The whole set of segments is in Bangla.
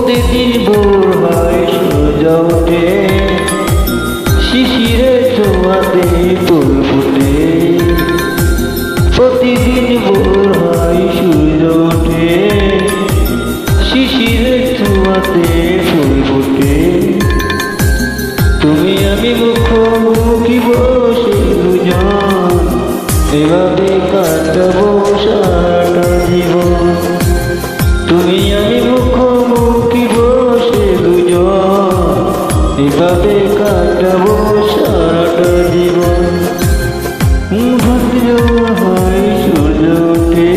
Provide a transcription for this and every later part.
প্রতিদিন ভোর হয় সূর্য ওঠে, শিশিরে ছোঁয়াতে ফুল ফুটে। প্রতিদিন ভোর হয় সূর্য ওঠে, শিশিরে ছোঁয়াতে ফুল ফুটে। তুমি আমি মুখোমুখি বসে দুজন, এভাবে কাটাবো সারাটা জীবন। তুমি আমি মুখোমুখি বসে দুজন, এভাবে কাটাবো সারাটা জীবন। ভদ্র হয় সূর্য ওঠে,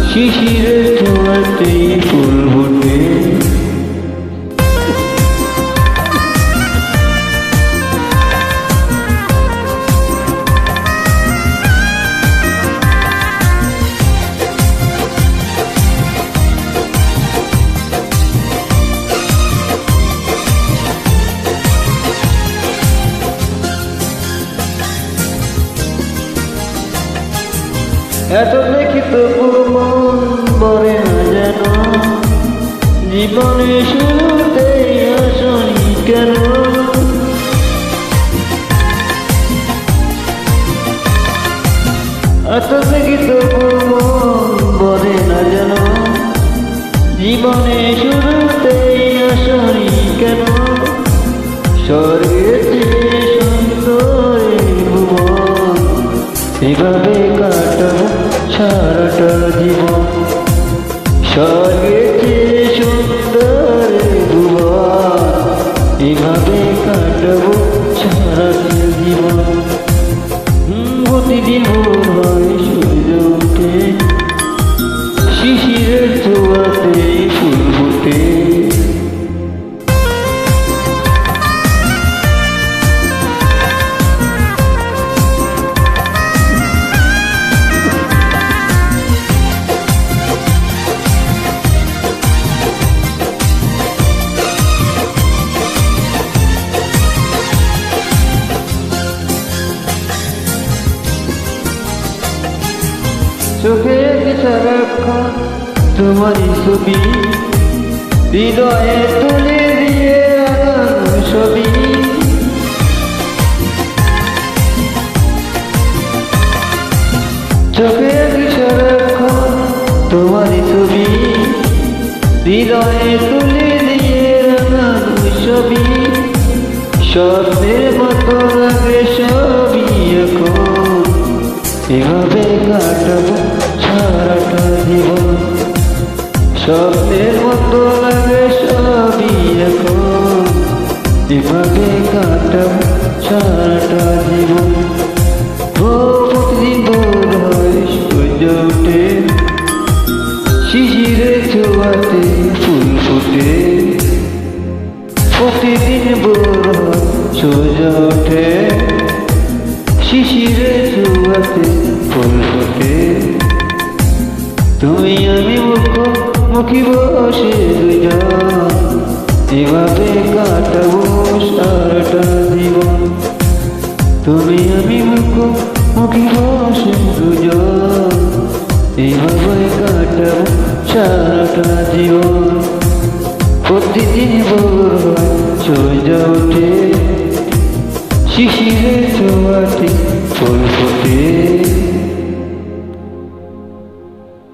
শিশিরে ছোঁয়াতে ফুল ফুটে। এত দেখি তবু মন ভরে না যেন, জীবনে শুরুতেই আসনি কেন। এত দেখি তবু মন ভরে না যেন, জীবনে শুরুতেই আসনি কেন। স্বর্গের চেয়ে সুন্দর ভুবন, এভাবে কাটাবো সারাটা জীবন। স্বর্গের চেয়ে সুন্দর ভুবন, এভাবে কাটাবো সারাটা জীবন। প্রতিদিন ভোর হয় সূর্য ওঠে, শিশিরের ছোঁয়াতে ফুল ফুটে। চোখে সারাক্ষণ তোমারই ছবি, হৃদয়ে তুলে দিয়ে আগানো ছবি। চোখে সারাক্ষণ তোমারই ছবি, হৃদয়ে তুলে দিয়ে আগানো ছবি। স্বপ্নের মতো লাগে সবই এখন, এভাবে কাটাবো সারাটা জীবন। স্বপ্নের মতো লাগে সবই এখন, এভাবে কাটাবো সারাটা জীবন। প্রতিদিন ভোর হয় সূর্য ওঠে, শিশিরে ছোঁয়াতে ফুল ফুটে। প্রতিদিন ভোর হয় সূর্য ওঠে, শিশিরে ছোঁয়াতে ফুল ফুটে। তুমি আমি মুখোমুখি বসে দুজন, এভাবে কাটাবো সারাটা জীবন। তুমি আমি মুখোমুখি বসে দুজন, এভাবে কাটাবো সারাটা জীবন। প্রতিদিন ভোর হয় সূর্য ওঠে, শিশিরে ছোঁয়াতে ফুল ফুটে।